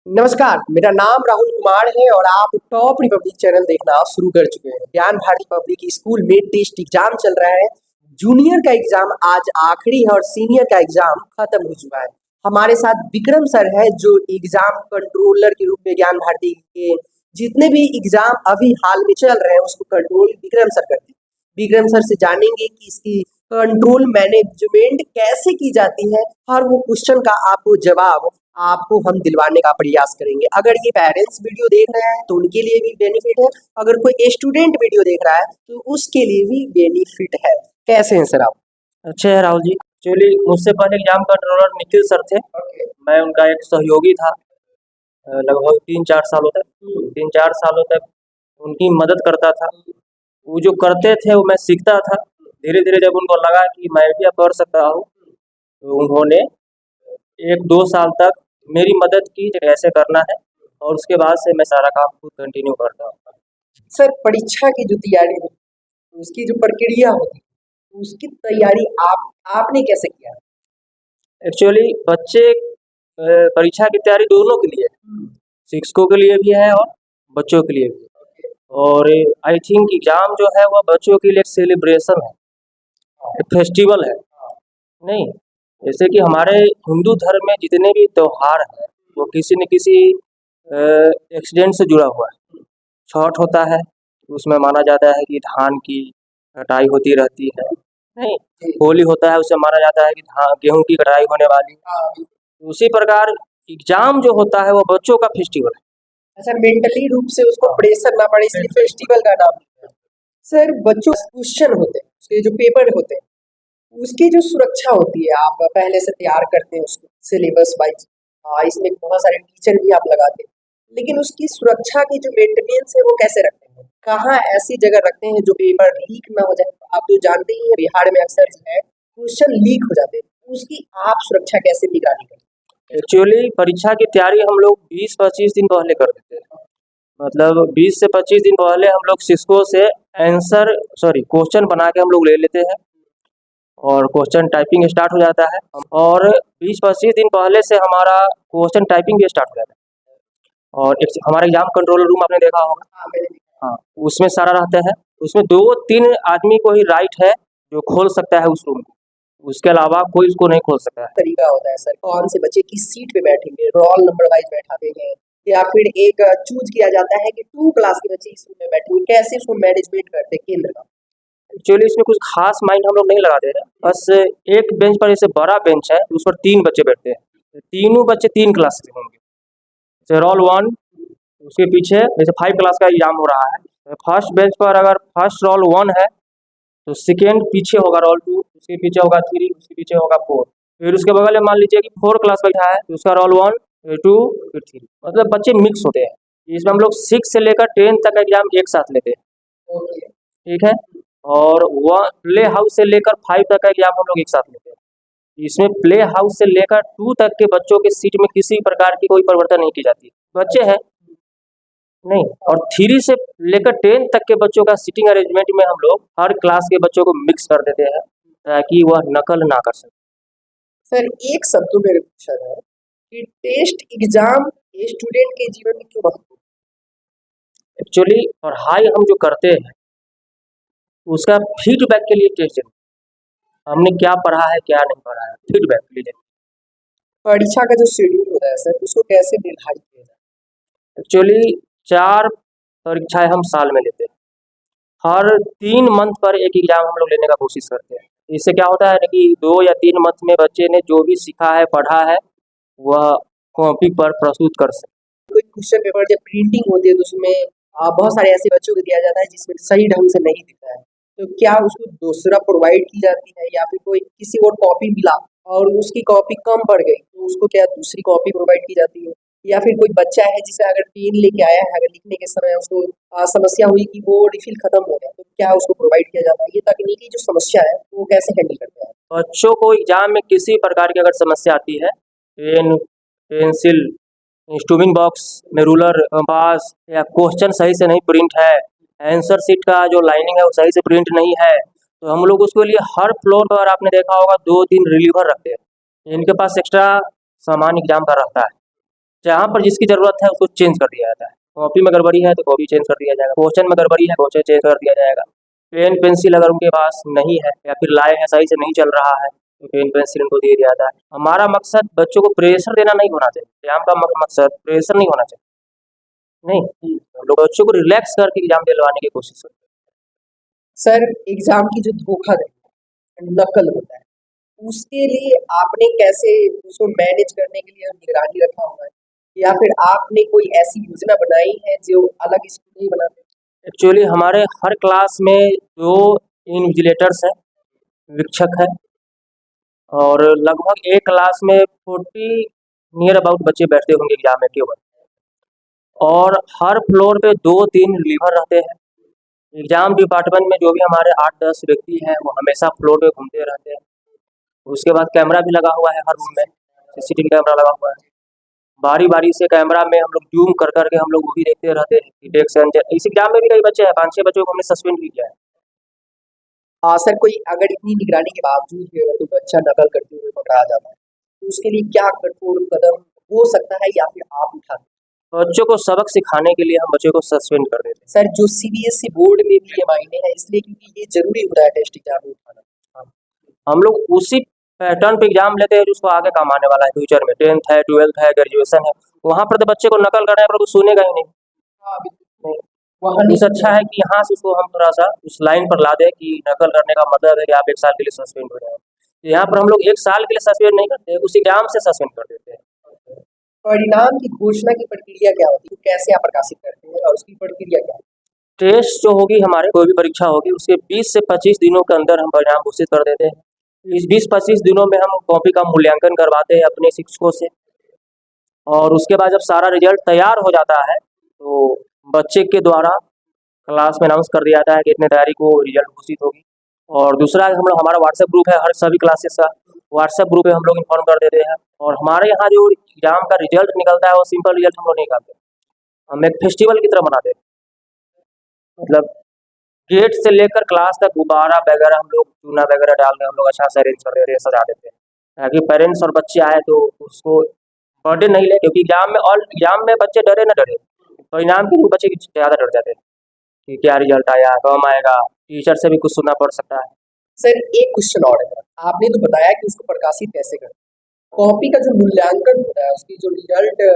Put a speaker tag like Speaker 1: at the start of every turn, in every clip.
Speaker 1: नमस्कार, मेरा नाम राहुल कुमार है और आप टॉप रिपब्लिक चैनल देखना शुरू कर चुके हैं। ज्ञान भारती पब्लिक स्कूल में टेस्ट एग्जाम चल रहा है। जूनियर का एग्जाम आज आखिरी है और सीनियर का एग्जाम खत्म हो चुका है। हमारे साथ विक्रम सर है जो एग्जाम कंट्रोलर के रूप में ज्ञान भारती के जितने भी एग्जाम अभी हाल में चल रहे हैं उसको कंट्रोल विक्रम सर करते हैं। विक्रम सर से जानेंगे कि इसकी कंट्रोल मैनेजमेंट कैसे की जाती है और वो क्वेश्चन का आपको जवाब आपको हम दिलवाने का प्रयास करेंगे। अगर ये पेरेंट्स वीडियो देख रहे हैं तो उनके लिए भी बेनिफिट है, अगर कोई स्टूडेंट वीडियो देख रहा है तो उसके लिए भी बेनिफिट है। कैसे हैं सर आप?
Speaker 2: अच्छे हैं राहुल जी। एक्चुअली मुझसे पहले एग्जाम कंट्रोलर निखिल सर थे। मैं उनका एक सहयोगी था लगभग 3-4 सालों तक। 3-4 सालों तक उनकी मदद करता था। वो जो करते थे वो मैं सीखता था। धीरे धीरे जब उनको लगा कि मैं भी अब कर सकता हूँ तो उन्होंने 1-2 साल तक मेरी मदद की कैसे करना है, और उसके बाद से मैं सारा काम खुद कंटिन्यू करता हूँ।
Speaker 1: सर परीक्षा की जो तैयारी होती है उसकी जो प्रक्रिया होती है उसकी तैयारी आपने कैसे किया?
Speaker 2: एक्चुअली बच्चे परीक्षा की तैयारी दोनों के लिए है। शिक्षकों के लिए भी है और बच्चों के लिए भी। और आई थिंक एग्जाम जो है वह बच्चों के लिए एक सेलिब्रेशन है, एक फेस्टिवल है। नहीं, जैसे कि हमारे हिंदू धर्म में जितने भी त्योहार हैं वो किसी न किसी एक्सीडेंट से जुड़ा हुआ है। छठ होता है, उसमें माना जाता है कि धान की कटाई होती रहती है। नहीं, होली होता है, उसमें माना जाता है कि गेहूं की कटाई होने वाली है। उसी प्रकार एग्जाम जो होता है वो बच्चों का फेस्टिवल है।
Speaker 1: अच्छा, मेंटली रूप से उसको प्रेशर ना पड़े इसलिए फेस्टिवल का नाम दिया। सर बच्चों क्वेश्चन होते हैं उसके जो पेपर होते हैं उसकी जो सुरक्षा होती है आप पहले से तैयार करते हैं उसको सिलेबस वाइज। इसमें बहुत सारे टीचर भी आप लगाते हैं, लेकिन उसकी सुरक्षा की जो मेंटेनेंस है वो कैसे रखते हैं? कहाँ ऐसी जगह रखते हैं जो पेपर लीक ना हो जाए? आप तो जानते ही हैं बिहार में अक्सर जो है क्वेश्चन लीक हो जाते हैं, उसकी आप सुरक्षा कैसे निगरानी करते हैं?
Speaker 2: एक्चुअली परीक्षा की तैयारी हम लोग 20-25 दिन पहले कर देते हैं। मतलब 20 से 25 दिन पहले हम लोग शिक्षकों से क्वेश्चन बना के हम लोग ले लेते हैं और क्वेश्चन टाइपिंग स्टार्ट हो जाता है। और 20-25 दिन पहले से हमारा क्वेश्चन टाइपिंग भी स्टार्ट हो जाता है। और हमारा एग्जाम कंट्रोल रूम आपने देखा होगा।
Speaker 1: हाँ, मैंने देखा।
Speaker 2: हाँ, उसमें सारा रहता है। उसमें 2-3 आदमी को ही राइट है जो खोल सकता है उस रूम को, उसके अलावा कोई उसको नहीं खोल सकता है।
Speaker 1: तरीका होता है सर, कौन से बच्चे किस सीट पे बैठेंगे, रोल नंबर वाइज बैठाते हैं या फिर एक चूज किया जाता है कि 2 क्लास के बच्चे इस रूम में बैठेंगे, कैसे इसको मैनेजमेंट करते हैं केंद्र का?
Speaker 2: एक्चुअली इसमें कुछ खास माइंड हम लोग नहीं लगाते हैं। बस एक बेंच पर, जैसे बड़ा बेंच है उस पर 3 बच्चे बैठते हैं। तीनों बच्चे 3 क्लास के होंगे। जैसे रोल 1, उसके पीछे जैसे 5 क्लास का एग्जाम हो रहा है, फर्स्ट बेंच पर अगर फर्स्ट रोल 1 है तो सेकेंड पीछे होगा रोल 2, उसके पीछे होगा 3, उसके पीछे होगा 4। फिर उसके बगल में मान लीजिए कि 4 क्लास बैठा है तो उसका रोल 1, 2, फिर 3। मतलब बच्चे मिक्स होते हैं। इसमें हम लोग 6 से लेकर 10 तक का एग्जाम एक साथ लेते हैं।
Speaker 1: ओके।
Speaker 2: ठीक है। और वह प्ले हाउस से लेकर 5 तक का एग्जाम हम लोग एक साथ लेते हैं। इसमें प्ले हाउस से लेकर 2 तक के बच्चों के सीट में किसी प्रकार की कोई परिवर्तन नहीं की जाती। बच्चे हैं नहीं। और 3 से लेकर 10 तक के बच्चों का सीटिंग अरेंजमेंट में हम लोग हर क्लास के बच्चों को मिक्स कर देते हैं ताकि वह नकल ना कर सके।
Speaker 1: सर एक शब्दों में क्वेश्चन है कि टेस्ट एग्जाम स्टूडेंट के जीवन में क्यों महत्वपूर्ण?
Speaker 2: एक्चुअली पढ़ाई हम जो करते हैं उसका फीडबैक के लिए टेस्ट है। हमने क्या पढ़ा है क्या नहीं पढ़ा है, फीडबैक लीजिए।
Speaker 1: परीक्षा का जो शेड्यूल होता है सर उसको कैसे निर्धारित किया जाए?
Speaker 2: एक्चुअली 4 परीक्षाएं हम साल में लेते हैं। हर 3 मंथ पर एक एग्जाम हम लोग लेने का कोशिश करते हैं। इससे क्या होता है कि 2 या 3 मंथ में बच्चे ने जो भी सीखा है पढ़ा है वह कॉपी पर प्रस्तुत कर सके।
Speaker 1: कोई क्वेश्चन पेपर जब प्रिंटिंग होती है तो उसमें बहुत सारे ऐसे बच्चों को दिया जाता है जिसमें सही ढंग से नहीं दिखता है, तो क्या उसको दूसरा प्रोवाइड की जाती है या फिर कोई किसी और कॉपी मिला और उसकी कॉपी कम पड़ गई तो उसको क्या दूसरी कॉपी प्रोवाइड की जाती है? या फिर कोई बच्चा है जिसे अगर पेन लेके आया है, अगर लिखने के समय उसको समस्या हुई कि वो रिफिल खत्म हो गया तो क्या उसको प्रोवाइड किया जाता है? ये तकनीकी जो समस्या है वो कैसे हैंडल करते हैं?
Speaker 2: बच्चों को एग्जाम में किसी प्रकार की अगर समस्या आती है, पेन, पेंसिल, इंस्ट्रूमेंट बॉक्स में रूलर, कंपास या क्वेश्चन सही से नहीं प्रिंट है, आंसर शीट का जो लाइनिंग है वो सही से प्रिंट नहीं है, तो हम लोग उसके लिए हर फ्लोर पर आपने देखा होगा 2-3 रिलीवर रखते हैं। इनके पास एक्स्ट्रा सामान एग्जाम का रहता है। जहाँ पर जिसकी ज़रूरत है उसको चेंज कर दिया जाता है। कॉपी में गड़बड़ी है तो कॉपी चेंज कर दिया जाएगा, क्वेश्चन में गड़बड़ी है क्वेश्चन चेंज कर दिया जाएगा। पेन पेंसिल अगर उनके पास नहीं है या फिर लाए हैं सही से नहीं चल रहा है तो पेन पेंसिल उनको दे दिया जाता है। हमारा मकसद बच्चों को प्रेशर देना नहीं होना चाहिए, एग्जाम का मकसद प्रेशर नहीं होना चाहिए। नहीं, हम लोग बच्चों को रिलैक्स करके एग्जाम दिलवाने की कोशिश करते
Speaker 1: सर एग्जाम की जो धोखाधड़ी नकल होता है उसके लिए आपने कैसे उसको मैनेज करने के लिए निगरानी रखा हुआ है या फिर आपने कोई ऐसी योजना बनाई है जो अलग स्कूल नहीं बनाते?
Speaker 2: हैं। एक्चुअली हमारे हर क्लास में जो इन्विजिलेटर्स हैं, शिक्षक है, और लगभग एक क्लास में 40 नियर अबाउट बच्चे बैठते होंगे एग्जाम में केवल, और हर फ्लोर पे 2-3 रिलीवर रहते हैं। एग्जाम डिपार्टमेंट में जो भी हमारे 8-10 व्यक्ति हैं वो हमेशा फ्लोर पे घूमते रहते हैं। उसके बाद कैमरा भी लगा हुआ है हर रूम में, सीसीटीवी कैमरा लगा हुआ है। बारी बारी से कैमरा में हम लोग जूम कर करके हम लोग वो भी देखते रहते हैं कि टेक्स्ट इस एग्जाम में भी कई बच्चे हैं, 5-6 बच्चों को हमने सस्पेंड भी किया है।
Speaker 1: सर कोई अगर इतनी निगरानी के बावजूद भी अगर कोई बच्चा नकल करते हुए पकड़ा जाता है तो उसके लिए क्या कठोर कदम हो सकता है या फिर आप उठाते हैं?
Speaker 2: बच्चों को सबक सिखाने के लिए हम बच्चों को सस्पेंड कर देते हैं।
Speaker 1: सर जो सीबीएसई बोर्ड में भी ये मायने है इसलिए क्योंकि ये जरूरी होता है टेस्ट एग्जाम में उठाना।
Speaker 2: हम लोग उसी पैटर्न पे एग्जाम लेते हैं जिसको आगे काम आने वाला है फ्यूचर में, 10th है, 12th है, ग्रेजुएशन है। वहाँ पर तो बच्चे को नकल करने पर वो सुनेगा ही नहीं।
Speaker 1: हाँ, बिल्कुल। वहाँ
Speaker 2: इससे अच्छा है कि यहाँ से उसको हम थोड़ा सा उस लाइन पर ला दें कि नकल करने का मतलब है कि आप 1 साल के लिए सस्पेंड हो जाए। तो यहाँ पर हम लोग 1 साल के लिए सस्पेंड नहीं करते, उस एग्जाम से सस्पेंड कर देते हैं।
Speaker 1: परिणाम की घोषणा की प्रक्रिया क्या होती है? कैसे आप प्रकाशित करते हैं और उसकी प्रक्रिया क्या है?
Speaker 2: टेस्ट जो होगी हमारे कोई भी परीक्षा होगी उसके 20 से 25 दिनों के अंदर हम परिणाम घोषित कर देते हैं। इस 20-25 दिनों में हम कॉपी का मूल्यांकन करवाते हैं अपने शिक्षकों से, और उसके बाद जब सारा रिजल्ट तैयार हो जाता है तो बच्चे के द्वारा क्लास में अनाउंस कर दिया जाता है कि इतने तारीख को रिजल्ट घोषित होगी। और दूसरा हम लोग हमारा व्हाट्सएप ग्रुप है हर सभी क्लासेस का, व्हाट्सएप ग्रुप पे हम लोग इन्फॉर्म कर देते हैं। और हमारे यहाँ जो एग्जाम का रिजल्ट निकलता है वो सिंपल रिजल्ट हम लोग नहीं निकालते, हम एक फेस्टिवल की तरह मनाते हैं। मतलब गेट से लेकर क्लास तक गुब्बारा वगैरह हम लोग चूना वगैरह डाल के हम लोग अच्छा से अरेंज कर देते हैं, सजा देते हैं, ताकि पेरेंट्स और बच्चे आए तो उसको बर्डन नहीं ले, क्योंकि एग्जाम में बच्चे डरे ना डरे, परिणाम के लिए बच्चे ज़्यादा डर जाते हैं कि क्या रिजल्ट आया, कब आएगा, टीचर से भी कुछ सुनना पड़ सकता है।
Speaker 1: सर एक क्वेश्चन और है, आपने तो बताया कि उसको प्रकाशित कैसे करें, कॉपी का जो मूल्यांकन होता है उसकी जो रिजल्ट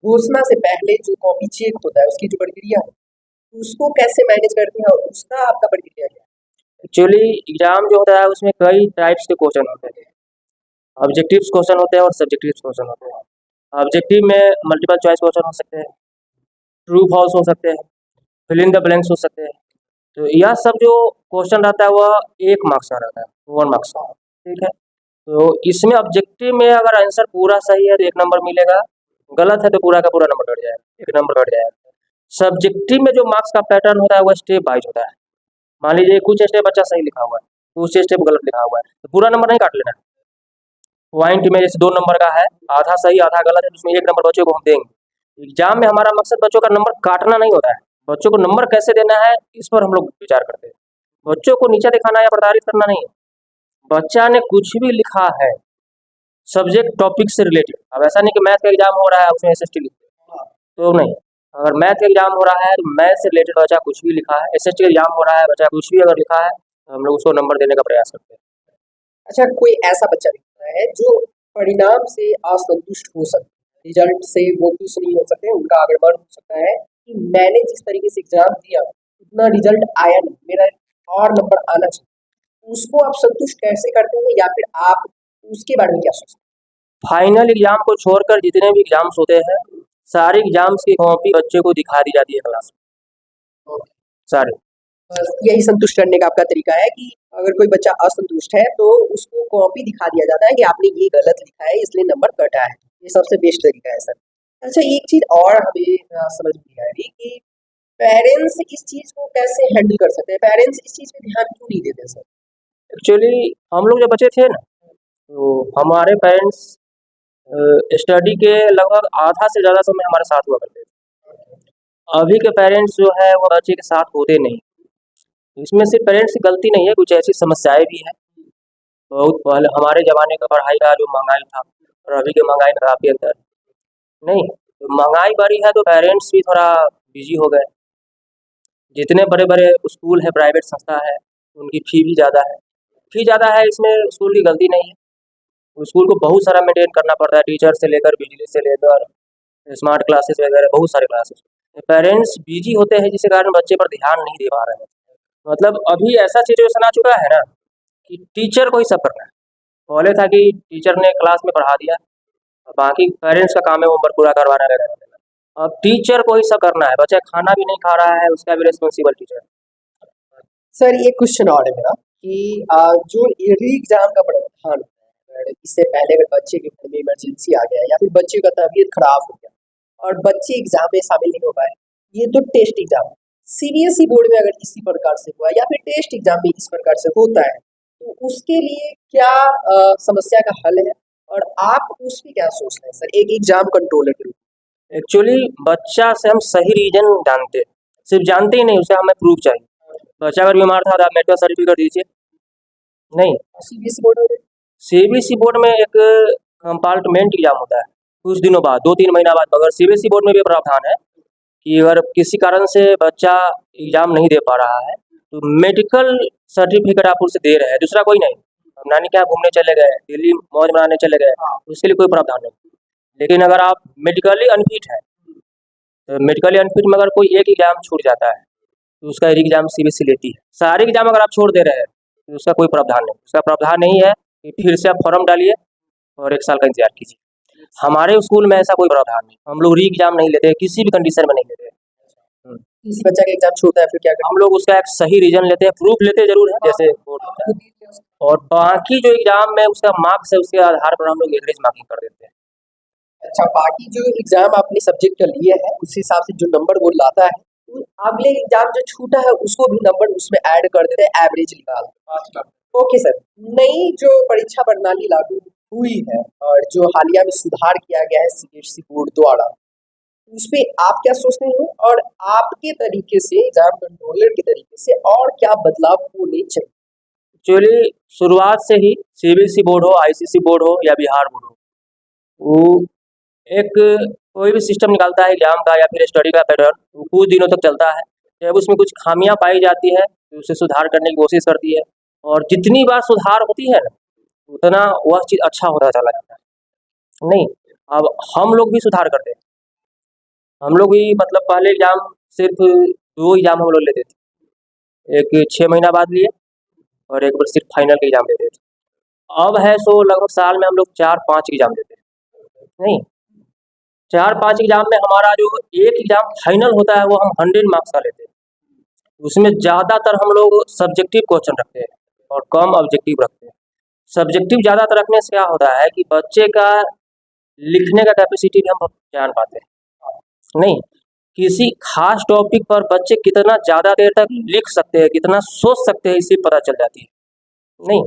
Speaker 1: घोषणा से पहले जो कॉपी चेक होता है उसकी जो प्रक्रिया है उसको कैसे मैनेज करते हैं और उसका आपका प्रक्रिया क्या है?
Speaker 2: एक्चुअली एग्जाम जो होता है उसमें कई टाइप्स के क्वेश्चन होते हैं, ऑब्जेक्टिव्स क्वेश्चन होते हैं और सब्जेक्टिव क्वेश्चन होते हैं। ऑब्जेक्टिव में मल्टीपल चॉइस क्वेश्चन हो सकते हैं, ट्रू फॉल्स हो सकते हैं, फिल इन द ब्लैंक्स हो सकते हैं। तो यह सब जो क्वेश्चन रहता है वह 1 मार्क्स का रहता है, 1 मार्क्स का, ठीक है। तो इसमें ऑब्जेक्टिव में अगर आंसर पूरा सही है तो 1 नंबर मिलेगा, गलत है तो पूरा का पूरा नंबर कट जाएगा, 1 नंबर कट जाएगा। सब्जेक्टिव में जो मार्क्स का पैटर्न होता है वो स्टेप वाइज होता है। मान लीजिए कुछ स्टेप अच्छा सही लिखा हुआ है, कुछ स्टेप गलत लिखा हुआ है, तो पूरा नंबर नहीं काट लेना है। पॉइंट में जैसे 2 नंबर का है, आधा सही आधा गलत है, तो उसमें 1 नंबर बच्चों को हम देंगे। एग्जाम में हमारा मकसद बच्चों का नंबर काटना नहीं होता है, बच्चों को नंबर कैसे देना है इस पर हम लोग विचार करते हैं। बच्चों को नीचा दिखाना या प्रताड़ित करना नहीं है। बच्चा ने कुछ भी लिखा है सब्जेक्ट टॉपिक से रिलेटेड, अब ऐसा नहीं कि मैथ का एग्जाम हो रहा है उसमें एसएसटी लिखते हैं, तो नहीं। अगर मैथ का एग्जाम हो रहा है तो मैथ से रिलेटेड बच्चा कुछ भी लिखा है, एसएसटी का एग्जाम हो रहा है बच्चा कुछ भी अगर लिखा है तो हम लोग उसको नंबर देने का प्रयास करते हैं।
Speaker 1: अच्छा कोई ऐसा बच्चा भी होता है जो परिणाम से असंतुष्ट हो सकता है, रिजल्ट से वो खुश नहीं हो सकते, उनका आग्रह हो सकता है कि मैंने जिस तरीके से एग्जाम दिया उतना रिजल्ट आया नहीं, मेरा और नंबर आना चाहिए, उसको आप संतुष्ट कैसे करते हैं या फिर आप उसके बारे में क्या सोचते
Speaker 2: फाइनल एग्जाम को छोड़कर जितने भी एग्जाम्स होते हैं सारे एग्जाम्स की कॉपी बच्चे को दिखा दी जाती है क्लास में,
Speaker 1: हैं?
Speaker 2: सारे।
Speaker 1: बस यही संतुष्ट करने का आपका तरीका है कि अगर कोई बच्चा असंतुष्ट है तो उसको कॉपी दिखा दिया जाता है कि आपने ये गलत लिखा है इसलिए नंबर कटा है, ये सबसे बेस्ट तरीका है सर। अच्छा एक चीज और हमें समझ में नहीं आ रही कि पेरेंट्स इस चीज को कैसे हैंडल कर सकते हैं, पेरेंट्स इस चीज पे ध्यान क्यों नहीं देते सर?
Speaker 2: एक्चुअली हम लोग जब बच्चे थे ना तो हमारे पेरेंट्स स्टडी के लगभग आधा से ज़्यादा समय हमारे साथ हुआ करते थे। अभी के पेरेंट्स जो है वो बच्चे के साथ होते नहीं। इसमें सिर्फ पेरेंट्स की गलती नहीं है, कुछ ऐसी समस्याएं भी हैं। बहुत पहले हमारे ज़माने का पढ़ाई का जो महंगाई था और अभी के महंगाई में काफ़ी अंतर है। नहीं, तो महंगाई बढ़ी है तो पेरेंट्स भी थोड़ा बिजी हो गए। जितने बड़े बड़े स्कूल है, प्राइवेट संस्था है, उनकी फी भी ज़्यादा है। फी ज़्यादा है, इसमें स्कूल की गलती नहीं है। स्कूल को बहुत सारा मेंटेन करना पड़ता है, टीचर से लेकर, बिजली से लेकर, स्मार्ट क्लासेस वगैरह, बहुत सारे क्लासेस। पेरेंट्स बिजी होते हैं, जिसके कारण बच्चे पर ध्यान नहीं दे पा रहे हैं। मतलब अभी ऐसा सिचुएशन आ चुका है ना कि टीचर को ही सब करना है। पहले था कि टीचर ने क्लास में पढ़ा दिया, बाकी पेरेंट्स का काम है होमवर्क पूरा करवाना वगैरह। अब टीचर को ही सब करना है, बच्चा खाना भी नहीं खा रहा है, उसका भी रिस्पॉन्सिबल टीचर।
Speaker 1: सर एक क्वेश्चन और है मेरा कि जो री एग्जाम का प्रावधान है, अगर इससे पहले अगर बच्चे के घर में इमरजेंसी आ गया या फिर बच्चे का तबीयत खराब हो गया और बच्चे एग्जाम में शामिल नहीं हो पाए, ये तो टेस्ट एग्जाम है। सीबीएसई बोर्ड में अगर इसी प्रकार से हुआ या फिर टेस्ट एग्जाम में इस प्रकार से होता है तो उसके लिए क्या समस्या का हल है और आप उस पर क्या सोचते हैं सर, एक एग्जाम कंट्रोलर के रूप में?
Speaker 2: एक्चुअली बच्चा से हम सही रीजन जानते हैं, सिर्फ जानते ही नहीं, उसे हमें प्रूफ चाहिए। बच्चा अगर बीमार था तो आप मेडिकल सर्टिफिकेट दीजिए। नहीं,
Speaker 1: सीबीएसई बोर्ड में
Speaker 2: सीबीएसई बोर्ड में एक कंपार्टमेंट एग्जाम होता है कुछ दिनों बाद, 2-3 महीना बाद। मगर सीबीएसई बोर्ड में भी प्रावधान है कि अगर किसी कारण से बच्चा एग्जाम नहीं दे पा रहा है तो मेडिकल सर्टिफिकेट आप उसे दे रहे हैं, दूसरा कोई नहीं। हम नानी के यहाँ घूमने चले गए, दिल्ली मौज मनाने चले गए, उसके लिए कोई प्रावधान नहीं। लेकिन अगर आप मेडिकली अनफिट है, तो मेडिकली अनफिट में अगर कोई एक एग्जाम छूट जाता है तो उसका एग्जाम सीबीएसई लेती है। सारे एग्जाम अगर आप छोड़ दे रहे हैं तो उसका कोई प्रावधान नहीं। उसका प्रावधान नहीं है कि फिर से आप फॉर्म डालिए और 1 साल का इंतजार कीजिए। हमारे स्कूल में ऐसा कोई प्रावधान नहीं, हम लोग री एग्जाम नहीं लेते, किसी भी कंडीशन में नहीं लेते।
Speaker 1: किसी बच्चा का एग्जाम छूटता है फिर क्या
Speaker 2: हम लोग उसका एक सही रीजन लेते हैं, प्रूफ लेते जरूर है, जैसे बोर्ड होता है।
Speaker 1: करें?
Speaker 2: और बाकी जो एग्जाम में उसका मार्क्स है, उसके आधार पर हम लोग एवरेज मार्किंग कर देते हैं।
Speaker 1: अच्छा, बाकी जो एग्जाम आपने सब्जेक्ट का लिया है उस हिसाब से जो नंबर वो लाता है, अगले एग्जाम जो छूटा है उसको भी नंबर उसमें ऐड कर देते हैं, एवरेज निकाल। ओके सर, नई जो परीक्षा प्रणाली लागू हुई है और जो हालिया में सुधार किया गया है सीबीएसई बोर्ड द्वारा, उस पे आप क्या सोचते हैं और आपके तरीके से एग्जाम कंट्रोलर के तरीके से और क्या बदलाव होने चाहिए?
Speaker 2: एक्चुअली शुरुआत से ही सीबीएसई बोर्ड हो, आईसीएसई बोर्ड हो या बिहार बोर्ड हो, वो एक कोई भी सिस्टम निकालता है एग्जाम का या फिर स्टडी का पैटर्न, वो कुछ दिनों तक चलता है। जब उसमें कुछ खामियां पाई जाती है तो उसे सुधार करने की कोशिश करती है, और जितनी बार सुधार होती है ना, उतना वह चीज़ अच्छा होता चला जाता है। नहीं, अब हम लोग भी सुधार करते हैं। हम लोग भी मतलब पहले एग्जाम सिर्फ 2 एग्जाम हम लोग लेते थे, एक 6 महीना बाद लिए और एक बार सिर्फ फाइनल का एग्जाम देते थे। अब है सो लगभग साल में हम लोग 4-5 एग्जाम देते हैं। नहीं, 4-5 एग्जाम में हमारा जो एक एग्जाम फाइनल होता है वो हम 100 मार्क्स का लेते हैं। उसमें ज़्यादातर हम लोग सब्जेक्टिव क्वेश्चन रखते हैं और कम ऑब्जेक्टिव रखते हैं। सब्जेक्टिव ज़्यादातर रखने से क्या होता है कि बच्चे का लिखने का कैपेसिटी भी हम जान पाते हैं। नहीं, किसी खास टॉपिक पर बच्चे कितना ज़्यादा देर तक लिख सकते हैं, कितना सोच सकते हैं, इससे पता चल जाती है। नहीं,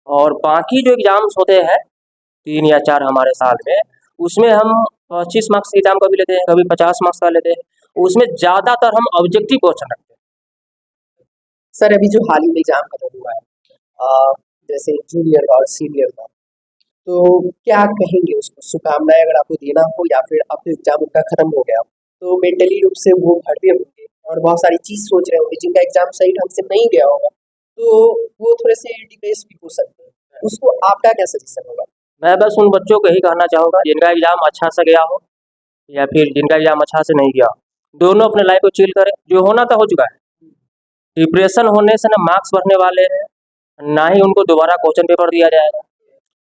Speaker 2: और बाकी जो एग्जाम्स होते हैं 3 या 4 हमारे साल में, उसमें हम 25 मार्क्स के एग्जाम कभी लेते हैं, कभी 50 मार्क्स का लेते हैं। उसमें ज़्यादातर हम ऑब्जेक्टिव क्वेश्चन रखते हैं।
Speaker 1: सर अभी जो हाल ही में एग्जाम खत्म हुआ है, जैसे जूनियर का और सीनियर का, तो क्या कहेंगे उसको, शुभकामनाएं अगर आपको देना हो या फिर अब तो एग्जाम उनका खत्म हो गया हो, तो मेंटली रूप से वो भरते होंगे और बहुत सारी चीज सोच रहे होंगे, जिनका एग्जाम सही ढंग से नहीं गया होगा तो वो थोड़े से डिप्रेस भी हो सकते हैं, उसको आपका क्या सजेशन होगा?
Speaker 2: मैं बस उन बच्चों को यही कहना चाहूँगा, जिनका एग्जाम अच्छा से गया हो या फिर जिनका एग्जाम अच्छा से नहीं गया हो, दोनों अपने लाइफ को चिल करें। जो होना था हो चुका है। डिप्रेशन होने से ना मार्क्स बढ़ने वाले हैं, ना ही उनको दोबारा क्वेश्चन पेपर दिया जाएगा।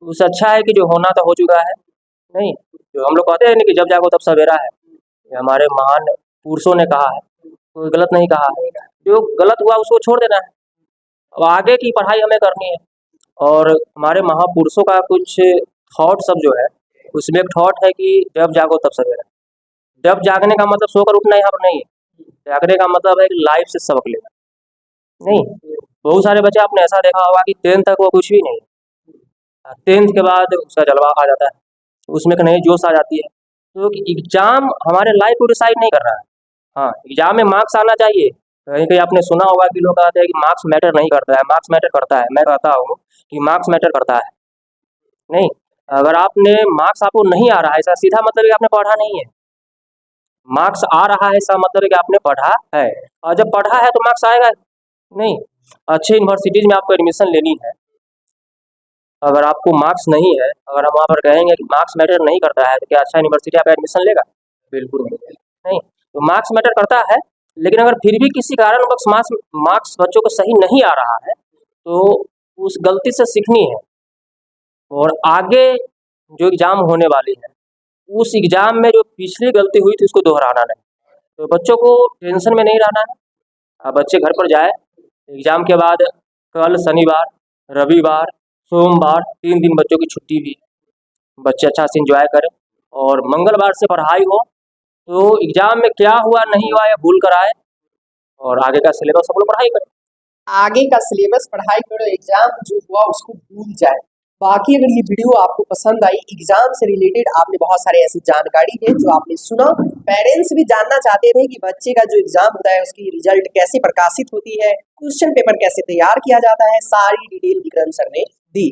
Speaker 2: उससे अच्छा है कि जो होना था हो चुका है। नहीं, जो हम लोग कहते हैं ना कि जब जागो तब सवेरा है, ये हमारे महान पुरुषों ने कहा है, कोई गलत नहीं कहा है। जो गलत हुआ उसको छोड़ देना है, अब आगे की पढ़ाई हमें करनी है। और हमारे महापुरुषों का कुछ थॉट सब जो है, उसमें एक थॉट है कि जब जागो तब सवेरा। जब जागने का मतलब सोकर उठना यहाँ पर नहीं है, जागने का मतलब है कि लाइफ से सबक लेना। नहीं, बहुत सारे बच्चे आपने ऐसा देखा होगा कि 10th तक वो कुछ भी नहीं, 10th के बाद उसका जलवा आ जाता है, उसमें एक नई जोश आ जाती है। तो एग्जाम हमारे लाइफ को डिसाइड नहीं कर रहा है। हाँ, एग्जाम में मार्क्स आना चाहिए। कहीं कहीं आपने सुना होगा कि लोग कहते हैं कि मार्क्स मैटर नहीं करता है, मार्क्स मैटर करता है। मैं कहता हूँ कि मार्क्स मैटर करता है। नहीं, अगर आपने मार्क्स आपको नहीं आ रहा है, इसका सीधा मतलब है कि आपने पढ़ा नहीं है। मार्क्स आ रहा है इसका मतलब है कि आपने पढ़ा है, और जब पढ़ा है तो मार्क्स आएगा नहीं। अच्छे यूनिवर्सिटीज में आपको एडमिशन लेनी है, अगर आपको मार्क्स नहीं है, अगर हम वहाँ पर कहेंगे कि मार्क्स मैटर नहीं करता है, तो क्या अच्छा यूनिवर्सिटी आप एडमिशन लेगा? बिल्कुल नहीं। तो मार्क्स मैटर करता है, लेकिन अगर फिर भी किसी कारणवश मार्क्स बच्चों को सही नहीं आ रहा है, तो उस गलती से सीखनी है, और आगे जो एग्ज़ाम होने वाली है, उस एग्ज़ाम में जो पिछली गलती हुई थी उसको दोहराना नहीं। तो बच्चों को टेंशन में नहीं रहना है। बच्चे घर पर जाए, एग्ज़ाम के बाद कल शनिवार, रविवार, सोमवार 3 दिन बच्चों की छुट्टी भी, बच्चे अच्छा से एंजॉय करें, और मंगलवार से पढ़ाई हो, तो एग्ज़ाम में क्या हुआ नहीं हुआ या भूल कर आए, और आगे का सिलेबस सब लोग पढ़ाई करें।
Speaker 1: आगे का सिलेबस पढ़ाई करो, एग्जाम जो हुआ उसको भूल जाए। बाकी अगर ये वीडियो आपको पसंद आई, एग्जाम से रिलेटेड आपने बहुत सारे ऐसी जानकारी है जो आपने सुना, पेरेंट्स भी जानना चाहते थे कि बच्चे का जो एग्जाम होता है उसकी रिजल्ट कैसे प्रकाशित होती है, क्वेश्चन पेपर कैसे तैयार किया जाता है, सारी डिटेल विक्रम सर ने दी।